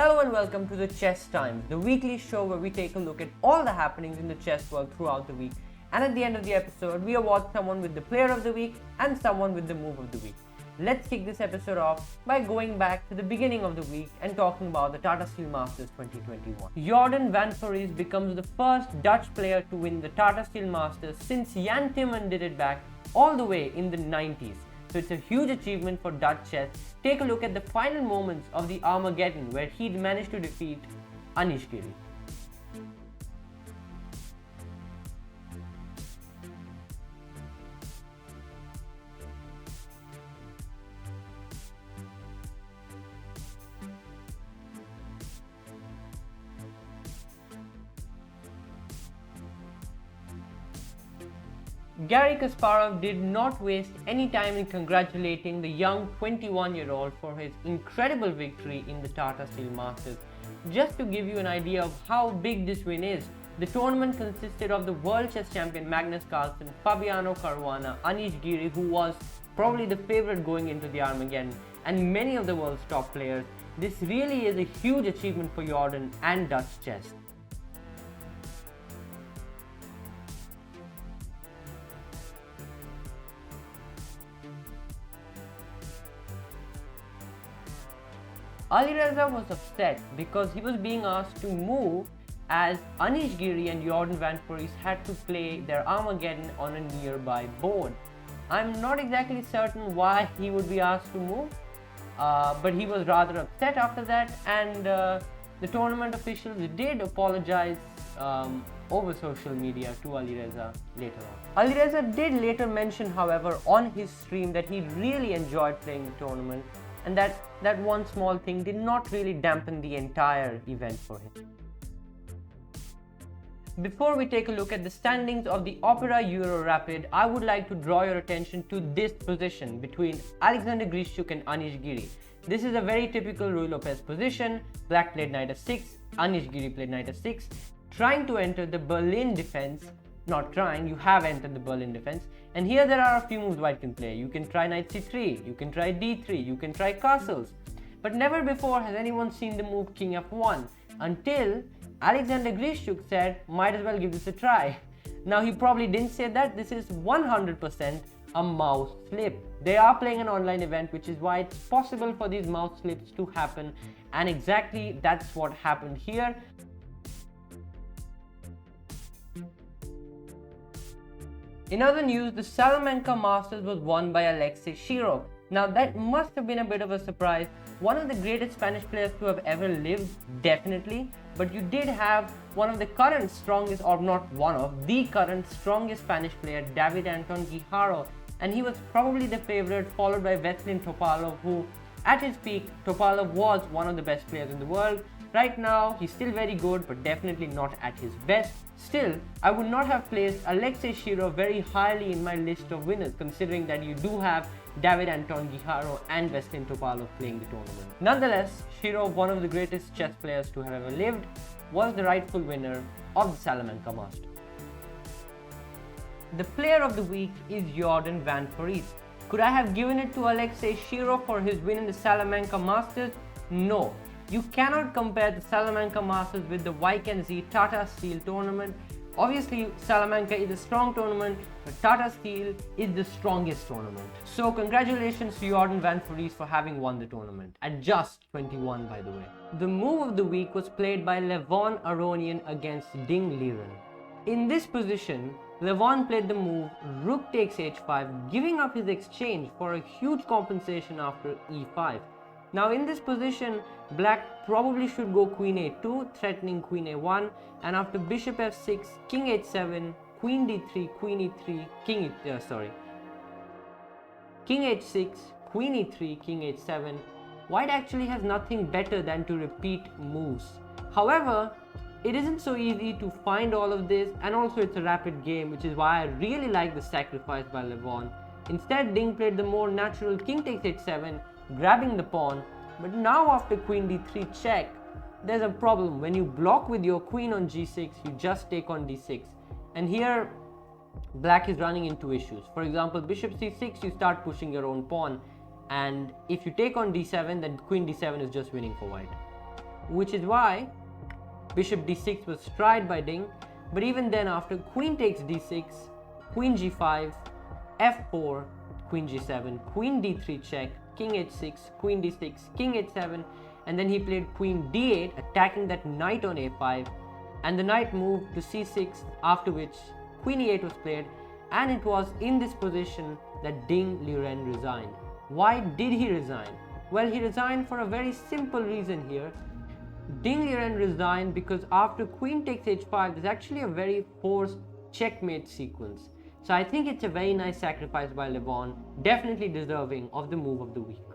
Hello and welcome to the Chess Times, the weekly show where we take a look at all the happenings in the chess world throughout the week. And at the end of the episode, we award someone with the player of the week and someone with the move of the week. Let's kick this episode off by going back to the beginning of the week and talking about the Tata Steel Masters 2021. Jordan van Forees becomes the first Dutch player to win the Tata Steel Masters since Jan Timman did it back all the way in the 90s. So it's a huge achievement for Dutch chess. Take a look at the final moments of the Armageddon where he'd managed to defeat Anish Giri. Garry Kasparov did not waste any time in congratulating the young 21-year-old for his incredible victory in the Tata Steel Masters. Just to give you an idea of how big this win is, the tournament consisted of the world chess champion Magnus Carlsen, Fabiano Caruana, Anish Giri, who was probably the favorite going into the Armageddon, and many of the world's top players. This really is a huge achievement for Jordan and Dutch chess. Alireza was upset because he was being asked to move as Anish Giri and Jordan van Forees had to play their Armageddon on a nearby board. I'm not exactly certain why he would be asked to move, but he was rather upset after that, and the tournament officials did apologize over social media to Alireza later on. Alireza did later mention, however, on his stream that he really enjoyed playing the tournament, and that one small thing did not really dampen the entire event for him. Before we take a look at the standings of the Opera Euro Rapid, I would like to draw your attention to this position between Alexander Grischuk and Anish Giri. This is a very typical Ruy Lopez position. Black played knight f6, Anish Giri played knight f6, trying to enter the Berlin defense. Not trying, you have entered the Berlin defense, and here there are a few moves white can play. You can try knight c3, you can try d3, you can try castles, but never before has anyone seen the move king f1 until Alexander Grischuk said, might as well give this a try. Now he probably didn't say that, this is 100% a mouse slip. They are playing an online event, which is why it's possible for these mouse slips to happen, and exactly that's what happened here. In other news, the Salamanca Masters was won by Alexei Shirov. Now that must have been a bit of a surprise. One of the greatest Spanish players to have ever lived, definitely. But you did have one of the current strongest, or not one of, the current strongest Spanish player, David Anton Guijarro. And he was probably the favorite, followed by Veselin Topalov, who at his peak, Topalov was one of the best players in the world. Right now, he's still very good, but definitely not at his best. Still, I would not have placed Alexei Shirov very highly in my list of winners, considering that you do have David Anton Guijarro and Veselin Topalov playing the tournament. Nonetheless, Shirov, one of the greatest chess players to have ever lived, was the rightful winner of the Salamanca Masters. The player of the week is Jordan van Forees. Could I have given it to Alexei Shirov for his win in the Salamanca Masters? No. You cannot compare the Salamanca Masters with the YKZ Tata Steel tournament. Obviously, Salamanca is a strong tournament, but Tata Steel is the strongest tournament. So congratulations to Jordan van Forees for having won the tournament, at just 21 by the way. The move of the week was played by Levon Aronian against Ding Liren. In this position, Levon played the move rook takes h5, giving up his exchange for a huge compensation after e5. Now in this position, black probably should go queen a2, threatening queen a1, and after bishop f6, king h7, queen d3, queen e3, king h6, queen e3, king h7. White actually has nothing better than to repeat moves. However, it isn't so easy to find all of this, and also it's a rapid game, which is why I really like the sacrifice by Levon. Instead, Ding played the more natural king takes h7, grabbing the pawn, but now after queen d3 check, there's a problem. When you block with your queen on g6, you just take on d6, and here black is running into issues. For example, bishop c6, you start pushing your own pawn, and if you take on d7, then queen d7 is just winning for white. which is why bishop d6 was tried by Ding. But even then, after queen takes d6, queen g5, f4, queen g7, queen d3 check, king h6, queen d6, king h7, and then he played queen d8, attacking that knight on a5, and the knight moved to c6, after which queen e8 was played, and it was in this position that Ding Liren resigned. Why did he resign? Well, he resigned for a very simple reason here. Ding Liren resigned because after queen takes h5, there's actually a very forced checkmate sequence. So I think it's a very nice sacrifice by Levon, definitely deserving of the move of the week.